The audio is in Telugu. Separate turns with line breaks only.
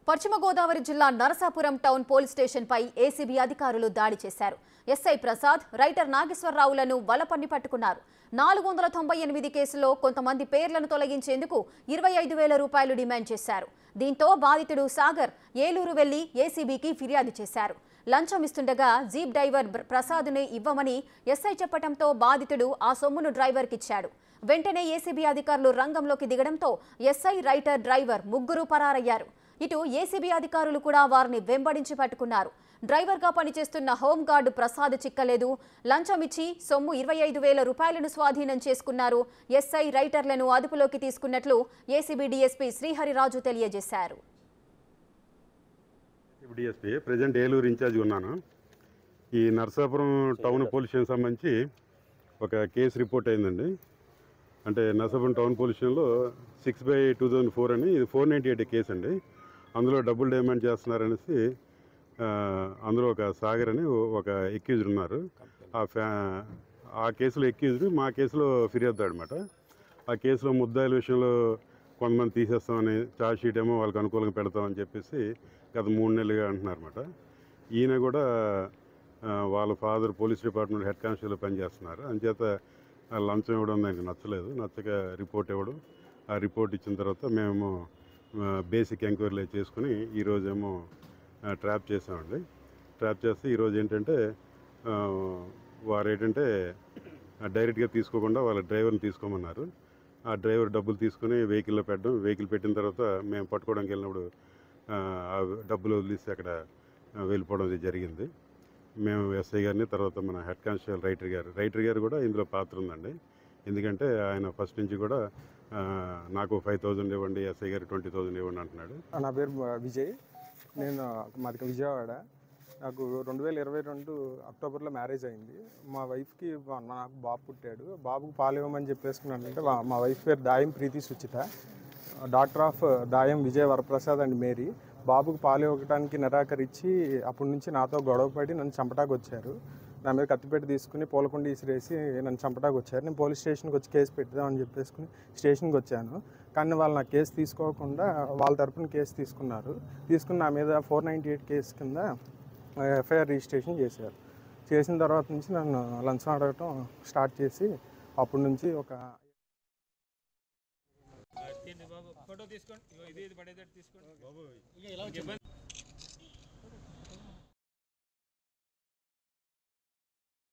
పశ్చిమ గోదావరి జిల్లా నరసాపురం టౌన్ పోలీస్ స్టేషన్ పై ఏసీబీ అధికారులు దాడి చేశారు. ఎస్ఐ ప్రసాద్, రైటర్ నాగేశ్వరరావులను వలపన్ని పట్టుకున్నారు. 498 కేసులో కొంతమంది పేర్లను తొలగించేందుకు 25,000 రూపాయలు డిమాండ్ చేశారు. దీంతో బాధితుడు సాగర్ ఏలూరు వెళ్లి ఏసీబీకి ఫిర్యాదు చేశారు. లంచం ఇస్తుండగా జీప్ డ్రైవర్ ప్రసాద్ని ఇవ్వమని ఎస్ఐ చెప్పడంతో బాధితుడు ఆ సొమ్మును డ్రైవర్కిచ్చాడు. వెంటనే ఏసీబీ అధికారులు రంగంలోకి దిగడంతో ఎస్ఐ, రైటర్, డ్రైవర్ ముగ్గురు పరారయ్యారు. ఇటు ఏసీబీ అధికారులు కూడా వారిని వెంబడించి పట్టుకున్నారు. డ్రైవర్గా పనిచేస్తున్న హోంగార్డు ప్రసాద్ చిక్కలేదు. లంచం ఇచ్చి సొమ్ము 25,000 రూపాయలను స్వాధీనం చేసుకున్నారు. ఎస్ఐ, రైటర్లను అదుపులోకి తీసుకున్నట్లు ఏసీబీ డీఎస్పీ శ్రీహరిరాజు తెలియజేశారు.
డిఎస్పీ ప్రెజెంట్ ఏలూరు ఇన్ఛార్జ్ ఉన్నాను. ఈ నరసాపురం టౌన్ పోలీస్ స్టేషన్ సంబంధించి ఒక కేసు రిపోర్ట్ అయిందండి. అంటే నరసాపురం టౌన్ పోలీస్ స్టేషన్లో 6/2004 అని ఇది 498 కేసు అండి. అందులో డబ్బులు డిమాండ్ చేస్తున్నారనేసి అందులో ఒక సాగర్ అని ఒక ఎక్యూజ్డ్ ఉన్నారు. ఆ కేసులో ఎక్యూజ్డ్ మా కేసులో ఫిర్యాదు అనమాట. ఆ కేసులో ముద్దాయిల విషయంలో కొంతమంది తీసేస్తామని, ఛార్జ్ షీట్ ఏమో వాళ్ళకి అనుకూలంగా పెడతామని చెప్పేసి గత 3 నెలలుగా అంటున్నారన్నమాట. ఈయన కూడా వాళ్ళ father police department head constable పనిచేస్తున్నారు. అంచేత లంచం ఇవ్వడం దానికి నచ్చక రిపోర్ట్ ఇవ్వడం. ఆ రిపోర్ట్ ఇచ్చిన తర్వాత మేము బేసిక్ ఎంక్వైరీలు చేసుకుని ఈరోజేమో ట్రాప్ చేసామండి. ట్రాప్ చేస్తే ఈరోజు ఏంటంటే వారు ఏంటంటే డైరెక్ట్గా తీసుకోకుండా వాళ్ళ డ్రైవర్ని తీసుకోమన్నారు. ఆ డ్రైవర్ డబ్బులు తీసుకుని వెహికల్లో పెట్టడం, వెహికల్ పెట్టిన తర్వాత మేము పట్టుకోవడానికి వెళ్ళినప్పుడు ఆ డబ్బులు వదిలేసి అక్కడ వెళ్ళిపోవడం జరిగింది. మేము ఎస్ఐ గారిని, తర్వాత మన హెడ్ కానిస్టేబుల్ రైటర్ గారు కూడా ఇందులో పాత్ర ఉందండి. ఎందుకంటే ఆయన ఫస్ట్ నుంచి కూడా నాకు 5,000 ఇవ్వండి, ఎస్ఐ గారు 20,000 ఇవ్వండి అంటున్నాడు.
నా పేరు విజయ్. మాది విజయవాడ. నాకు 2022 అక్టోబర్లో మ్యారేజ్ అయింది. మా వైఫ్కి నాకు బాబు పుట్టాడు. బాబుకు పాలు ఇవ్వమని చెప్పేసుకున్నానంటే మా వైఫ్ పేరు Dayam Preethi Suchitha, doctor of Dayam Vijay Varaprasad and Mary. బాబుకు పాలు ఇవ్వడానికి నిరాకరించి అప్పటి నుంచి నాతో గొడవపడి నన్ను చంపటానికి వచ్చారు. నా మీద కత్తిపెట్టి తీసుకుని పూలకుండి ఇసిరేసి నన్ను చంపటానికి వచ్చారు. నేను పోలీస్ స్టేషన్కి వచ్చి కేసు పెడదామని చెప్పేసుకుని స్టేషన్కి వచ్చాను. కానీ వాళ్ళు నా కేసు తీసుకోకుండా వాళ్ళ తరపున కేసు తీసుకుని నా మీద 498 కేసు కింద ఎఫ్ఐఆర్ రిజిస్ట్రేషన్ చేశారు. చేసిన తర్వాత నుంచి నన్ను లంచం అడగటం స్టార్ట్ చేసి అప్పటి నుంచి ఒక
ఫోటో తీసుకోండి.